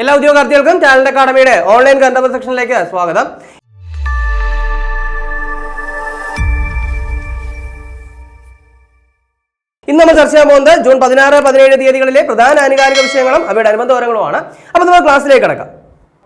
എല്ലാ ഉദ്യോഗാർത്ഥികൾക്കും talent അക്കാഡമിയുടെ online content സെക്ഷനിലേക്ക് സ്വാഗതം. ഇന്ന് നമ്മൾ ചർച്ച ചെയ്യാൻ പോകുന്നത് ജൂൺ 16-17 തീയതികളിലെ പ്രധാന ആനുകാലിക വിഷയങ്ങളും അവയുടെ അനുബന്ധ വിവരങ്ങളുമാണ്. അപ്പോൾ നമ്മൾ ക്ലാസ്സിലേക്ക് കടക്കാം.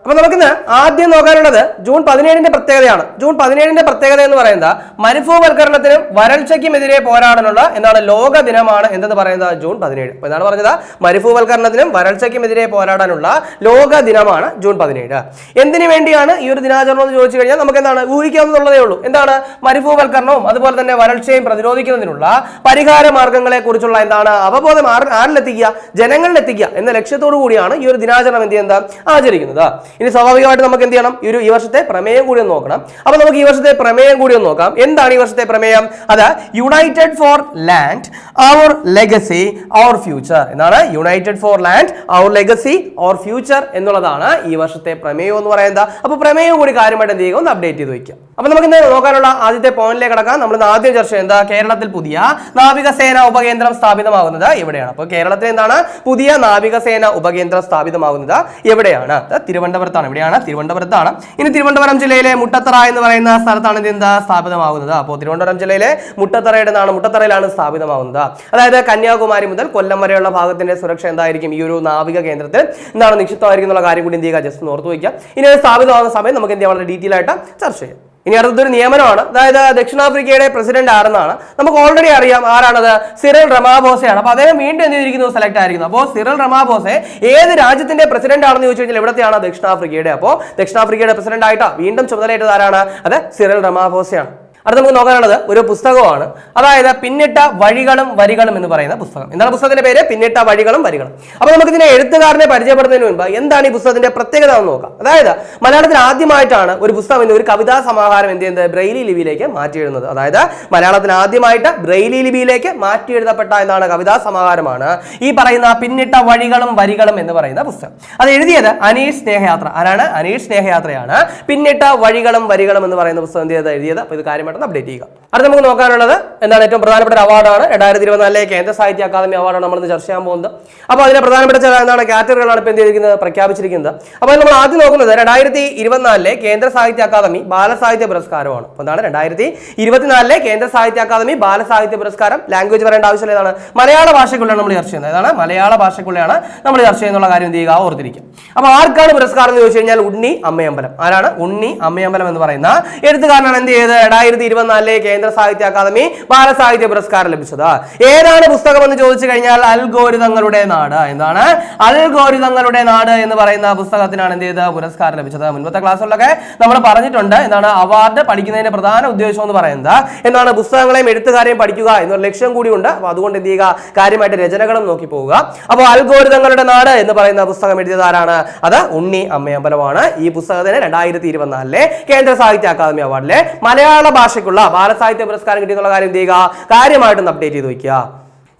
അപ്പോൾ നമുക്കിന്ന് ആദ്യം നോക്കാനുള്ളത് ജൂൺ 17 പ്രത്യേകതയാണ്. ജൂൺ 17 പ്രത്യേകത എന്ന് പറയുന്നത് മരുഭൂവൽക്കരണത്തിനും വരൾച്ചയ്ക്കുമെതിരെ പോരാടാനുള്ള എന്താണ് ലോക ദിനമാണ് എന്തെന്ന് പറയുന്നത് ജൂൺ 17. അപ്പോൾ എന്താണ് പറഞ്ഞത്? മരുഭൂവൽക്കരണത്തിനും വരൾച്ചയ്ക്കുമെതിരെ പോരാടാനുള്ള ലോക ദിനമാണ് ജൂൺ 17. എന്തിനു വേണ്ടിയാണ് ഈ ഒരു ദിനാചരണം എന്ന് ചോദിച്ചു കഴിഞ്ഞാൽ നമുക്ക് എന്താണ് ഊഹിക്കാവുന്നതേ ഉള്ളൂ. എന്താണ്? മരുഭൂവൽക്കരണവും അതുപോലെ തന്നെ വരൾച്ചയും പ്രതിരോധിക്കുന്നതിനുള്ള പരിഹാര മാർഗങ്ങളെ കുറിച്ചുള്ള എന്താണ് അവബോധം ആരിലെത്തിക്കുക, ജനങ്ങളിലെത്തിക്കുക എന്ന ലക്ഷ്യത്തോടു കൂടിയാണ് ഈ ഒരു ദിനാചരണം എന്ത് ചെയ്യുന്നത്, ആചരിക്കുന്നത്. ഇനി സ്വാഭാവികമായിട്ട് നമുക്ക് എന്ത് ചെയ്യണം, ഈ വർഷത്തെ പ്രമേയം കൂടി ഒന്ന് നോക്കണം. അപ്പൊ നമുക്ക് ഈ വർഷത്തെ പ്രമേയം കൂടി ഒന്ന് നോക്കാം. എന്താണ് ഈ വർഷത്തെ പ്രമേയം? അത് united for land our legacy our future എന്നാണ്. United for land our legacy our future എന്നുള്ളതാണ് ഈ വർഷത്തെ പ്രമേയം എന്ന് പറയുന്നത്. അപ്പൊ പ്രമേയം കൂടി കാര്യമായിട്ട് എന്ത് ചെയ്യുക, ഒന്ന് അപ്ഡേറ്റ് ചെയ്ത് വയ്ക്കുക. അപ്പൊ നമുക്ക് ഇന്ന് നോക്കാനുള്ള ആദ്യത്തെ പോയിന്റിലേക്ക് കടക്കാം. നമ്മൾ ആദ്യം ചർച്ച ചെയ്യുന്നത് കേരളത്തിൽ പുതിയ നാവികസേന ഉപകേന്ദ്രം സ്ഥാപിതമാകുന്നത് എവിടെയാണ്. അപ്പൊ കേരളത്തിൽ എന്താണ് പുതിയ നാവികസേന ഉപകേന്ദ്രം സ്ഥാപിതമാകുന്നത് എവിടെയാണ്? തിരുവനന്തപുരത്താണ്. എവിടെയാണ്? തിരുവനന്തപുരത്താണ്. ഇനി തിരുവനന്തപുരം ജില്ലയിലെ മുട്ടത്തറ എന്ന് പറയുന്ന സ്ഥലത്താണ് ഇത് സ്ഥാപിതമാകുന്നത്. അപ്പോൾ തിരുവനന്തപുരം ജില്ലയിലെ മുട്ടത്തറയിലാണ് സ്ഥാപിതമാകുന്നത്. അതായത് കന്യാകുമാരി മുതൽ കൊല്ലം വരെയുള്ള ഭാഗത്തിന്റെ സുരക്ഷ എന്തായിരിക്കും ഈ ഒരു നാവിക കേന്ദ്രത്തിൽ എന്താണ് നിക്ഷിപ്തമായിരിക്കും എന്നുള്ള കാര്യം കൂടി എന്ത് ചെയ്യുക, ജസ്റ്റ് ഓർത്തു വയ്ക്കുക. ഇനി അത് സ്ഥാപിതമാകുന്ന സമയം നമുക്ക് എന്ത് ചെയ്യാം, വളരെ ഡീറ്റെയിൽ ആയിട്ട് ചർച്ച ചെയ്യാം. ഇനി അടുത്തൊരു നിയമനമാണ്. അതായത് ദക്ഷിണാഫ്രിക്കയുടെ പ്രസിഡന്റ് ആരെന്നാണ് നമുക്ക് ഓൾറെഡി അറിയാം. ആരാണത്? സിറിൽ റമാഫോസയാണ്. അപ്പൊ അദ്ദേഹം വീണ്ടും എന്ത് ചെയ്തിരിക്കുന്നു, സെലക്ട് ആയിരിക്കുന്നു. അപ്പോൾ സിറിൽ റമാഫോസെ ഏത് രാജ്യത്തിന്റെ പ്രസിഡന്റ് ആണെന്ന് ചോദിച്ചു കഴിഞ്ഞാൽ എവിടത്തെയാണ്? ദക്ഷിണാഫ്രിക്കയുടെ. അപ്പോൾ ദക്ഷിണാഫ്രിക്കയുടെ പ്രസിഡന്റ് ആയിട്ടാ വീണ്ടും ചുമതലയേറ്റത് ആരാണ്? അത് സിറിൽ റമാഫോസയാണ്. അടുത്ത നമുക്ക് നോക്കാനുള്ളത് ഒരു പുസ്തകമാണ്. അതായത് പിന്നിട്ട വഴികളും വരികളും എന്ന് പറയുന്ന പുസ്തകം. എന്താണ് പുസ്തകത്തിന്റെ പേര്? പിന്നിട്ട വഴികളും വരികളും. അപ്പൊ നമുക്ക് ഇതിനെ എഴുത്തുകാരനെ പരിചയപ്പെടുന്നതിന് മുൻപ് എന്താണ് ഈ പുസ്തകത്തിന്റെ പ്രത്യേകത എന്ന് നോക്കാം. അതായത് മലയാളത്തിൽ ആദ്യമായിട്ടാണ് ഒരു പുസ്തകം ഒരു കവിതാ സമാഹാരം എന്ത് ചെയ്യുന്നത്, ബ്രെയിലി ലിപിയിലേക്ക് മാറ്റി എഴുതുന്നത്. അതായത് മലയാളത്തിൽ ആദ്യമായിട്ട് ബ്രെയിലി ലിപിയിലേക്ക് മാറ്റി എഴുതപ്പെട്ട എന്താണ് കവിതാ സമാഹാരമാണ് ഈ പറയുന്ന പിന്നിട്ട വഴികളും വരികളും എന്ന് പറയുന്ന പുസ്തകം. അത് എഴുതിയത് അനീഷ് സ്നേഹയാത്ര. ആരാണ്? അനീഷ് സ്നേഹയാത്രയാണ് പിന്നിട്ട വഴികളും വരികളും എന്ന് പറയുന്ന പുസ്തകം എഴുതിയത്. അപ്പൊ ഇത് കാര്യമായിട്ട് അപ്ഡേറ്റ് ചെയ്യുക. അടുത്ത നമുക്ക് നോക്കാനുള്ളത് എന്താണ് ഏറ്റവും പ്രധാനപ്പെട്ട ഒരു അവാർഡാണ്. 2024 കേന്ദ്ര സാഹിത്യ അക്കാദമി അവാർഡാണ് നമ്മൾ ഇന്ന് ചർച്ച ചെയ്യാൻ പോകുന്നത്. അപ്പോൾ അതിലെ പ്രധാനപ്പെട്ട ചില എന്താണ് കാറ്റഗറികളാണ് ഇപ്പോൾ എന്ത് ചെയ്തിരിക്കുന്നത്, പ്രഖ്യാപിച്ചിരിക്കുന്നത്. അപ്പോൾ നമ്മൾ ആദ്യം നോക്കുന്നത് 2024 കേന്ദ്ര സാഹിത്യ അക്കാദമി ബാലസാഹിത്യ പുരസ്കാരമാണ്. അപ്പോൾ എന്താണ് 2024 കേന്ദ്ര സാഹിത്യ അക്കാദമി ബാലസാഹിത്യ പുരസ്കാരം. ലാംഗ്വേജ് പറയേണ്ട ആവശ്യമില്ല. ഏതാണ്? മലയാള ഭാഷയ്ക്കുള്ളതാണ് നമ്മൾ ചർച്ച ചെയ്യുന്നത്. ഏതാണ്? മലയാള ഭാഷയ്ക്കുള്ളതാണ് നമ്മൾ ചർച്ച ചെയ്യുന്നുള്ള കാര്യം എന്ത് ചെയ്യുക, ഓർത്തിരിക്കും. അപ്പോൾ ആർക്കാണ് പുരസ്കാരം എന്ന് ചോദിച്ചു കഴിഞ്ഞാൽ ഉണ്ണി അമ്മയമ്പലം. ആരാണ്? ഉണ്ണി അമ്മയമ്പലം എന്ന് പറയുന്ന എഴുത്തുകാരനാണ് എന്ത് ചെയ്തത് 2024 കേന്ദ്ര സാഹിത്യ അക്കാദമി ബാലസാഹിത്യ പുരസ്കാരം ലഭിച്ചത്. ഏതാണ് പുസ്തകം എന്ന് ചോദിച്ചു കഴിഞ്ഞാൽ അൽഗോരിതങ്ങളുടെ നാട്. എന്താണ്? അൽഗോരിതങ്ങളുടെ നാട് എന്ന് പറയുന്ന പുസ്തകത്തിനാണ് എന്ത് ചെയ്തത്, പുരസ്കാരം ലഭിച്ചത്. മുൻപത്തെ ക്ലാസ്സുകളിലൊക്കെ നമ്മൾ പറഞ്ഞിട്ടുണ്ട് എന്താണ് അവാർഡ് പഠിക്കുന്നതിന്റെ പ്രധാന ഉദ്ദേശം എന്ന് പറയുന്നത് എന്താണ് പുസ്തകങ്ങളെയും എഴുത്തുകാരെയും പഠിക്കുക എന്നൊരു ലക്ഷ്യം കൂടിയുണ്ട്. അപ്പോൾ അതുകൊണ്ട് എന്ത് ചെയ്യുക, കാര്യമായിട്ട് രചനകളും നോക്കി പോവുക. അപ്പോൾ അൽഗോരിതങ്ങളുടെ നാട് എന്ന് പറയുന്ന പുസ്തകം എഴുതിയത് ആരാണ്? അത് ഉണ്ണി അമ്മയമ്പലമാണ്. ഈ പുസ്തകത്തിന് 2024 കേന്ദ്ര സാഹിത്യ അക്കാദമി അവാർഡിലെ മലയാള ഭാഷയ്ക്കുള്ള ബാലസാഹിത്യ പുരസ്കാരം കിട്ടിയെന്നുള്ള കാര്യം എന്ത് ചെയ്യുക, കാര്യമായിട്ടൊന്ന് അപ്ഡേറ്റ് ചെയ്ത് വയ്ക്കുക.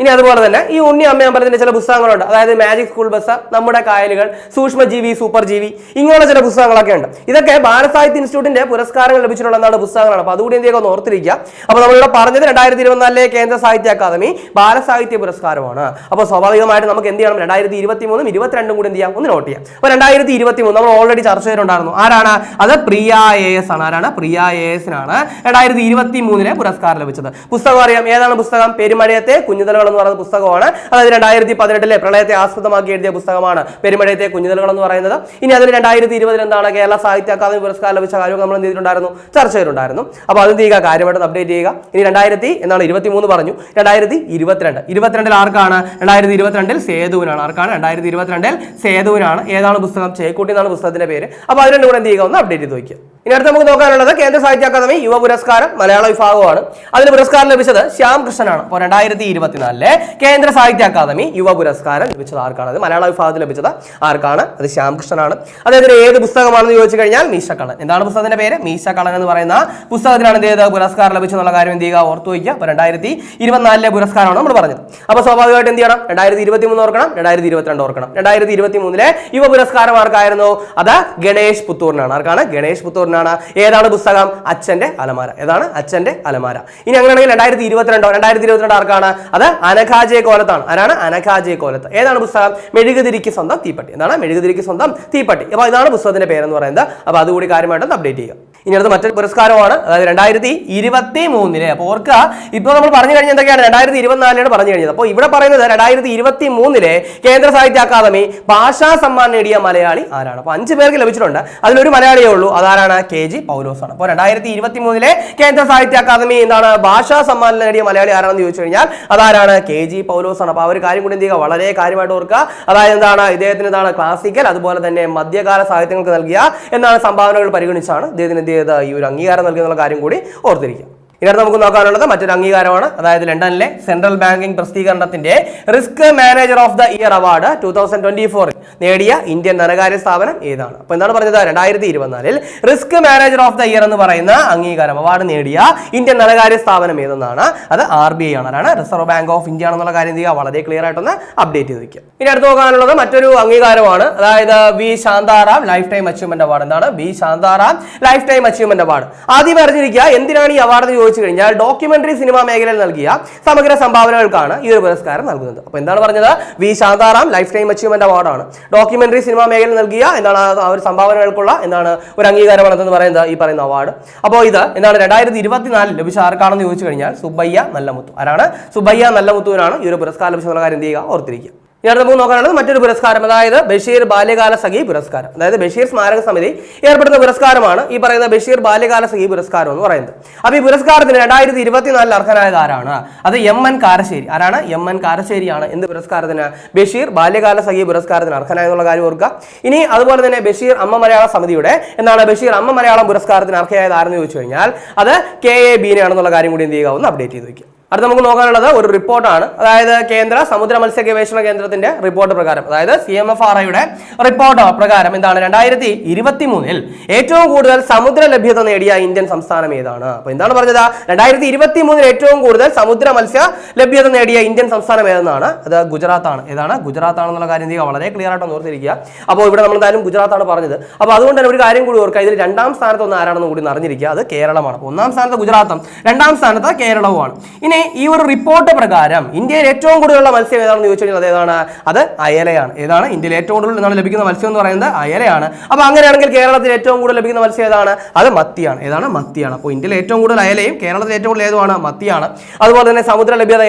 ഇനി അതുപോലെ തന്നെ ഈ ഉണ്ണി അമ്മയമ്പലത്തിന്റെ ചില പുസ്തകങ്ങളുണ്ട്. അതായത് മാജിക് സ്കൂൾ ബസ്, നമ്മുടെ കായലുകൾ, സൂക്ഷ്മജീവി, സൂപ്പർ ജീവി, ഇങ്ങനെയുള്ള ചില പുസ്തകങ്ങളൊക്കെ ഉണ്ട്. ഇതൊക്കെ ബാലസാഹിത്യ ഇൻസ്റ്റിറ്റ്യൂട്ടിന്റെ പുരസ്കാരങ്ങൾ ലഭിച്ചിട്ടുള്ള പുസ്തകങ്ങളാണ്. അപ്പോൾ അതുകൂടി എന്തെങ്കിലും ഒന്ന് ഓർത്തിരിക്കുക. അപ്പോൾ നമ്മളിവിടെ പറഞ്ഞത് 2024 കേന്ദ്ര സാഹിത്യ അക്കാദമി ബാലസാഹിത്യ പുരസ്കാരമാണ്. അപ്പോൾ സ്വാഭാവികമായിട്ട് നമുക്ക് എന്ത് ചെയ്യണം, 2023 22 കൂടി എന്ത് ചെയ്യാം, ഒന്ന് നോട്ട് ചെയ്യാം. അപ്പോൾ 2023 നമ്മൾ ഓൾറെഡി ചർച്ച ചെയ്തിട്ടുണ്ടായിരുന്നു. ആരാണ്? അത് പ്രിയ AS ആണ്. ആരാണ്? പ്രിയ ASനാണ് 2023 പുരസ്കാരം ലഭിച്ചത്. പുസ്തകം അറിയാം. ഏതാണ് പുസ്തകം? പെരുമഴയത്തെ കുഞ്ഞുതലകൾ എന്ന് പറയുന്ന പുസ്തകമാണ്. അതായത് 2018 പ്രളയത്തെ ആസ്പദമാക്കി എഴുതിയ പുസ്തകമാണ് പെരുമഴയത്തെ കുഞ്ഞുതലകൾ എന്ന് പറയുന്നത്. ഇനി അതിന് 2020 എന്താണ് കേരള സാഹിത്യ അക്കാദമി പുരസ്കാരം ലഭിച്ച കാര്യം നമ്മൾ എന്ത് ചെയ്തിട്ടുണ്ടായിരുന്നു, ചർച്ച ചെയ്തിട്ടുണ്ടായിരുന്നു. അപ്പോൾ അത് ചെയ്യുക, കാര്യമായിട്ട് അപ്ഡേറ്റ് ചെയ്യുക. ഇനി 2023 പറഞ്ഞു, 2022 ആർക്കാണ്? 2022 സേതുവിനാണ്. ആർക്കാണ്? 2022 സേതുവിനാണ്. ഏതാണ് പുസ്തകം? ചേക്കൂട്ടി എന്നാണ് പുസ്തകത്തിന്റെ പേര്. അപ്പോൾ അതിന്റെ കൂടെ എന്ത് ചെയ്യുക, ഒന്ന് അപ്ഡേറ്റ് ചെയ്ത് വയ്ക്കുക. ഇനി അടുത്ത് നമുക്ക് നോക്കാനുള്ളത് കേന്ദ്ര സാഹിത്യ അക്കാദമി യുവ പുരസ്കാരം മലയാള വിഭാഗമാണ്. അതിന് പുരസ്കാരം ലഭിച്ചത് ശ്യാം കൃഷ്ണനാണ്. അപ്പോൾ 2024 കേന്ദ്ര സാഹിത്യ അക്കാദമി യുവ പുരസ്കാരം ലഭിച്ചത് ആർക്കാണ്? അത് മലയാള വിഭാഗത്തിൽ ലഭിച്ചത് ആർക്കാണ്? അത് ശ്യാം കൃഷ്ണനാണ്. അദ്ദേഹത്തിന് ഏത് പുസ്തകമാണെന്ന് ചോദിച്ചു കഴിഞ്ഞാൽ മീശക്കള്ളൻ. എന്താണ് പുസ്തകത്തിന്റെ പേര്? മീശക്കള്ളൻ എന്ന് പറയുന്ന പുസ്തകത്തിനാണ് എന്ത് ചെയ്തത്, പുരസ്കാരം ലഭിച്ചെന്നുള്ള കാര്യം എന്ത് ചെയ്യുക, ഓർത്തു വയ്ക്കുക. അപ്പോൾ 2024 പുരസ്കാരമാണ് നമ്മൾ പറഞ്ഞത്. അപ്പോൾ സ്വാഭാവികമായിട്ട് എന്ത് ചെയ്യണം, 2023 ഓർക്കണം, 2022 ഓർക്കണം. 2023 യുവ പുരസ്കാരം ആർക്കായിരുന്നു? അത് ഗണേഷ് പുത്തൂറിനാണ്. ആർക്കാണ്? ഗണേഷ് പുത്തൂർ മണിക്കൂറിനാണ്. ഏതാണ് പുസ്തകം? അച്ഛന്റെ അലമാര. ഏതാണ്? അച്ഛന്റെ അലമാര. ഇനി അങ്ങനെയാണെങ്കിൽ 2022 ആർക്കാണ്? അത് അനഘ ജെ കോലത്താണ്. ആരാണ്? അനഘ ജെ കോലത്ത്. ഏതാണ് പുസ്തകം? മെഴുകുതിരിക്ക് സ്വന്തം തീപ്പട്ടി. എന്താണ്? മെഴുകുതിരിക്ക് സ്വന്തം തീപ്പട്ടി. അപ്പൊ ഇതാണ് പുസ്തകത്തിന്റെ പേരെന്ന് പറയുന്നത്. അപ്പൊ അതുകൂടി കാര്യമായിട്ടൊന്ന് അപ്ഡേറ്റ് ചെയ്യുക. ഇനി അടുത്ത മറ്റൊരു പുരസ്കാരമാണ്, അതായത് 2023. അപ്പൊ ഓർക്കുക, ഇപ്പൊ നമ്മൾ പറഞ്ഞു കഴിഞ്ഞാൽ എന്തൊക്കെയാണ്? 2024 പറഞ്ഞു കഴിഞ്ഞത്. അപ്പോൾ ഇവിടെ പറയുന്നത് 2023 കേന്ദ്ര സാഹിത്യ അക്കാദമി ഭാഷാ സമ്മാനം നേടിയ മലയാളി ആരാണ്? അപ്പൊ 5 പേർക്ക് ലഭിച്ചിട്ടുണ്ട്. അതിലൊരു മലയാളിയേ ഉള്ളൂ. അതാരാണ്? KG പൗലോസ് ആണ്. അപ്പോൾ 2023 കേന്ദ്ര സാഹിത്യ അക്കാദമി എന്താണ് ഭാഷാ സമ്മാനം നേടിയ മലയാളി ആരാണെന്ന് ചോദിച്ചു കഴിഞ്ഞാൽ അതാരാണ്? KG പൗലോസ് ആണ്. അപ്പൊ ആ ഒരു കാര്യം കൂടി എന്ത് ചെയ്യുക? വളരെ കാര്യമായിട്ട് ഓർക്കുക. അതായത് എന്താണ്? ഇദ്ദേഹത്തിന് എന്താണ്? ക്ലാസിക്കൽ അതുപോലെ തന്നെ മധ്യകാല സാഹിത്യങ്ങൾക്ക് നൽകിയ എന്താണ് സംഭാവനകൾ പരിഗണിച്ചാണ് ഇദ്ദേഹത്തിന് എന്ത് ചെയ്ത് ഈ ഒരു അംഗീകാരം നൽകുന്ന കാര്യം കൂടി ഓർത്തിരിക്കുക. ഇതിനകത്ത് നമുക്ക് നോക്കാനുള്ളത് മറ്റൊരു അംഗീകാരമാണ്, അതായത് ലണ്ടനിലെ സെൻട്രൽ ബാങ്കിംഗ് പ്രസിദ്ധീകരണത്തിന്റെ risk manager of the year award 2024 നേടിയ ഇന്ത്യൻ ധനകാര്യ സ്ഥാപനം ഏതാണ്? അപ്പൊ എന്താണ് പറഞ്ഞത്? 2024 risk manager of the year എന്ന് പറയുന്ന അംഗീകാരം അവാർഡ് നേടിയ ഇന്ത്യൻ ധനകാര്യ സ്ഥാപനം ഏതെന്നാണ്? അത് RBI ആണ്. ആരാണ്? റിസർവ് ബാങ്ക് ഓഫ് ഇന്ത്യ ആണെന്നുള്ള കാര്യം ചെയ്യുക വളരെ ക്ലിയർ ആയിട്ടൊന്ന് അപ്ഡേറ്റ് ചെയ്ത് വെക്കുക. ഇനി അടുത്ത് നോക്കാനുള്ളത് മറ്റൊരു അംഗീകാരമാണ്, അതായത് V Shantaram life time achievement award. എന്താണ്? V Shantaram life time achievement award. ആദ്യം അറിഞ്ഞിരിക്കുക എന്തിനാണ് ഈ അവാർഡ് ചോദിച്ചു കഴിഞ്ഞാൽ ഡോക്യുമെന്ററി സിനിമാ മേഖലയിൽ നൽകിയ സമഗ്ര സംഭാവനകൾക്കാണ് ഈ ഒരു പുരസ്കാരം നൽകുന്നത്. അപ്പൊ എന്താണ് പറഞ്ഞത്? V Shantaram life time achievement അവാർഡാണ്. ഡോക്യുമെന്ററി സിനിമാ മേഖലയിൽ നൽകിയ എന്താണ് ആ ഒരു സംഭാവനകൾക്കുള്ള എന്താണ് ഒരു അംഗീകാരമാണ് എന്ന് പറയുന്നത് ഈ പറയുന്ന അവാർഡ്. അപ്പോൾ ഇത് എന്താണ് 2024 ലഭിച്ച ആർക്കാണെന്ന് ചോദിച്ചു കഴിഞ്ഞാൽ സുബ്ബയ്യ നല്ലമുത്തു. ആരാണ്? സുബ്ബയ്യ നല്ലമുത്തുവിനാണ് ഈ ഒരു പുരസ്കാരം ലഭിച്ച കാര്യം എന്ത് ചെയ്യുക? ഓർത്തിരിക്കുക. ഇനി നമുക്ക് നോക്കാനുള്ളത് മറ്റൊരു പുരസ്കാരം, അതായത് ബഷീർ ബാല്യകാല സഖി പുരസ്കാരം. അതായത് ബഷീർ സ്മാരക സമിതി ഏർപ്പെടുന്ന പുരസ്കാരമാണ് ഈ പറയുന്ന ബഷീർ ബാല്യകാല സഖി പുരസ്കാരം എന്ന് പറയുന്നത്. അപ്പൊ ഈ പുരസ്കാരത്തിന് 2024 അർഹനായത് ആരാണ്? അത് MN കാരശ്ശേരി. ആരാണ്? MN കാരശ്ശേരിയാണ് എന്ത് പുരസ്കാരത്തിന്? ബഷീർ ബാല്യകാല സഖി പുരസ്കാരത്തിന് അർഹനായെന്നുള്ള കാര്യം ഓർക്കുക. ഇനി അതുപോലെ തന്നെ ബഷീർ അമ്മ മലയാള സമിതിയുടെ എന്താണ് ബഷീർ അമ്മ മലയാളം പുരസ്കാരത്തിന് അർഹയായത് ആരെന്ന് ചോദിച്ചു കഴിഞ്ഞാൽ അത് KA ബീനയാണെന്നുള്ള കാര്യം കൂടി എന്ത് ചെയ്യുക? ഒന്ന് അപ്ഡേറ്റ് ചെയ്ത് വയ്ക്കുക. അടുത്ത നമുക്ക് നോക്കാനുള്ളത് ഒരു റിപ്പോർട്ടാണ്, അതായത് കേന്ദ്ര സമുദ്ര മത്സ്യ ഗവേഷണ കേന്ദ്രത്തിന്റെ റിപ്പോർട്ട് പ്രകാരം, അതായത് CMFRIയുടെ റിപ്പോർട്ട് പ്രകാരം എന്താണ് 2023 ഏറ്റവും കൂടുതൽ സമുദ്ര ലഭ്യത നേടിയ ഇന്ത്യൻ സംസ്ഥാനം ഏതാണ്? അപ്പൊ എന്താണ് പറഞ്ഞത്? 2023 ഏറ്റവും കൂടുതൽ സമുദ്ര മത്സ്യ ലഭ്യത നേടിയ ഇന്ത്യൻ സംസ്ഥാനം ഏതെന്നാണ്? അത് ഗുജറാത്താണ്. ഏതാണ്? ഗുജറാത്ത് ആണെന്നുള്ള കാര്യം വളരെ ക്ലിയർ ആയിട്ട് ഓർത്തിരിക്കുക. അപ്പോൾ ഇവിടെ നമ്മൾ എന്തായാലും ഗുജറാത്താണ് പറഞ്ഞത്. അപ്പോൾ അതുകൊണ്ട് തന്നെ ഒരു കാര്യം കൂടി ഓർക്കുക, ഇതിൽ 2ാം സ്ഥാനത്ത് ഒന്ന് ആരാണെന്ന് കൂടി അറിഞ്ഞിരിക്കുക. അത് കേരളമാണ്. 1ാം സ്ഥാനത്ത് ഗുജറാത്തും 2ാം സ്ഥാനത്ത് കേരളവുമാണ്. ഇനി ഈ ഒരു റിപ്പോർട്ട് പ്രകാരം ഇന്ത്യയിൽ ഏറ്റവും കൂടുതലുള്ള മത്സ്യം ഏതാണെന്ന് ചോദിച്ചു കഴിഞ്ഞാൽ അതേതാണ്? അത് അയലയാണ്. ഏതാണ്? ഇന്ത്യയിൽ ഏറ്റവും കൂടുതൽ ലഭിക്കുന്ന മത്സ്യം എന്ന് പറയുന്നത് അയലയാണ്. അപ്പൊ അങ്ങനെയാണെങ്കിൽ കേരളത്തിൽ ഏറ്റവും കൂടുതൽ ലഭിക്കുന്ന മത്സ്യം ഏതാണ്? അത് മത്തിയാണ്. ഏതാണ്? മത്തിയാണ്. അപ്പോൾ ഇന്ത്യയിൽ ഏറ്റവും കൂടുതൽ അയലയും കേരളത്തിൽ ഏറ്റവും കൂടുതൽ ഏതുമാണ്? മത്തിയാണ്. അതുപോലെ തന്നെ സമുദ്ര ലഭ്യത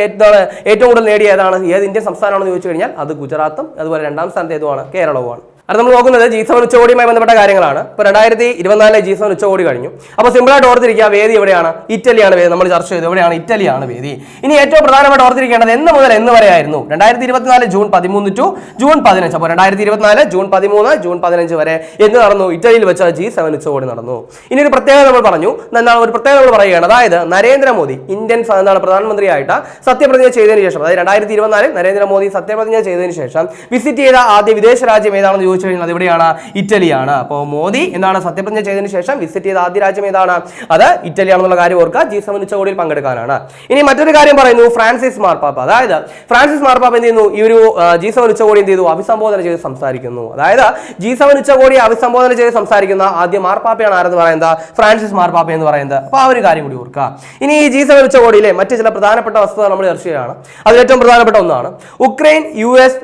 ഏറ്റവും കൂടുതൽ നേടിയ ഏതാണ്? ഏത് ഇന്ത്യൻ സംസ്ഥാനമാണെന്ന് ചോദിച്ചു കഴിഞ്ഞാൽ അത് ഗുജറാത്തും അതുപോലെ 2ാം സ്ഥാനത്ത് ഏതുമാണ്? കേരളവുമാണ്. അത് നമ്മൾ നോക്കുന്നത് G7 ഉച്ചകോടിയുമായി ബന്ധപ്പെട്ട കാര്യങ്ങളാണ്. ഇപ്പോൾ 2024 G7 ഉച്ചകോടി കഴിഞ്ഞു. അപ്പോൾ സിമ്പിളായിട്ട് ഓർത്തിരിക്കുക, വേദി എവിടെയാണ്? ഇറ്റലിയാണ് വേദി. നമ്മൾ ചർച്ച ചെയ്തു എവിടെയാണ്? ഇറ്റലിയാണ് വേദി. ഇനി ഏറ്റവും പ്രധാനമായിട്ട് ഓർത്തിരിക്കേണ്ടത് എന്ന് മുതൽ എന്ന് വരെ ആയിരുന്നു? 2024 ജൂൺ 13 ടു ജൂൺ 15. അപ്പോൾ 2024 ജൂൺ 13, ജൂൺ 15 വരെ എന്ത് നടന്നു? ഇറ്റലിയിൽ വെച്ച് G7 ഉച്ചകോടി നടന്നു. ഇനി ഒരു പ്രത്യേകത നമ്മൾ പറഞ്ഞു, എന്താണ് ഒരു പ്രത്യേകത നമ്മൾ പറയുകയാണ്, അതായത് നരേന്ദ്രമോദി ഇന്ത്യൻ എന്താണ് പ്രധാനമന്ത്രിയായിട്ട് സത്യപ്രതിജ്ഞ ചെയ്തതിനു ശേഷം, അതായത് 2024 നരേന്ദ്രമോദി സത്യപ്രതിജ്ഞ ചെയ്തതിനു ശേഷം വിസിറ്റ് ചെയ്ത ആദ്യ വിദേശ രാജ്യം ഏതാണെന്ന് ചോദിച്ചു കഴിഞ്ഞാൽ അത് എവിടെയാണ്? ഇറ്റലിയാണ്. അപ്പോൾ മോദി എന്താണ് സത്യപ്രതിജ്ഞ ചെയ്തതിനു ശേഷം വിസിറ്റ് ചെയ്ത ആദ്യ രാജ്യം ഏതാണ്? അത് ഇറ്റലിയാണെന്നുള്ള കാര്യം ഓർക്കുക. G7 ഉച്ചകോടിയിൽ പങ്കെടുക്കാനാണ്. ഇനി മറ്റൊരു കാര്യം പറയുന്നു, ഫ്രാൻസിസ് മാർപ്പാപ്പ. അതായത് ഫ്രാൻസിസ് മാർപ്പാപ്പ എന്ത് ചെയ്യുന്നു? ഈ ഒരു G7 ഉച്ചകോടി എന്ത് ചെയ്തു? അഭിസംബോധന ചെയ്ത് സംസാരിക്കുന്നു. അതായത് G7 ഉച്ചകോടി അഭിസംബോധന ചെയ്ത് സംസാരിക്കുന്ന ആദ്യ മാർപ്പാപ്പയാണ് ആരെന്ന് പറയുന്നത്? ഫ്രാൻസിസ് മാർപ്പാപ്പ എന്ന് പറയുന്നത്. അപ്പോൾ ആ ഒരു കാര്യം കൂടി ഓർക്കുക. ഇനി ഈ G7 ഉച്ചകോടിയിലെ മറ്റ് ചില പ്രധാനപ്പെട്ട വസ്തുത നമ്മൾ ചർച്ച ചെയ്യുകയാണ്. അതിൽ ഏറ്റവും പ്രധാനപ്പെട്ട ഒന്നാണ് ഉക്രൈൻ US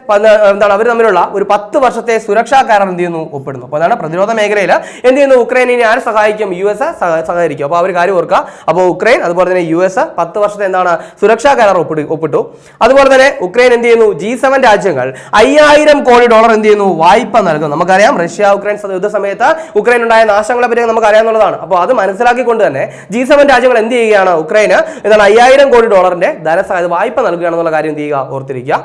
എന്താണ് അവർ തമ്മിലുള്ള ഒരു 10 വർഷത്തെ സുരക്ഷാ കരാർ എന്ത് ചെയ്യുന്നു? ഒപ്പിടുന്നു. അപ്പോൾ അതാണ് പ്രതിരോധ മേഖലയിൽ എന്ത് ചെയ്യുന്നു? ഉക്രൈനിനെ ആര് സഹായിക്കും? US സഹകരിക്കും. അപ്പോൾ ആ ഒരു കാര്യം ഓർക്കുക. അപ്പോൾ ഉക്രൈൻ അതുപോലെ തന്നെ US 10 വർഷത്തെ എന്താണ് സുരക്ഷാ കരാർ ഒപ്പിട്ടു. അതുപോലെ തന്നെ ഉക്രൈൻ എന്ത് ചെയ്യുന്നു? G7 രാജ്യങ്ങൾ $5000 കോടി എന്ത് ചെയ്യുന്നു? വായ്പ നൽകും. നമുക്കറിയാം റഷ്യ ഉക്രൈൻ യുദ്ധ സമയത്ത് ഉക്രൈൻ ഉണ്ടായ നാശങ്ങളെ പറ്റി നമുക്ക് അറിയാവുന്നതാണ്. അപ്പോൾ അത് മനസ്സിലാക്കിക്കൊണ്ട് തന്നെ G7 രാജ്യങ്ങൾ എന്ത് ചെയ്യുകയാണ്? ഉക്രൈന് എന്താണ് $5000 കോടി ധനസഹായ വായ്പ നൽകുകയാണെന്നുള്ള കാര്യം എന്ത് ചെയ്യുക? ഓർത്തിരിക്കുക.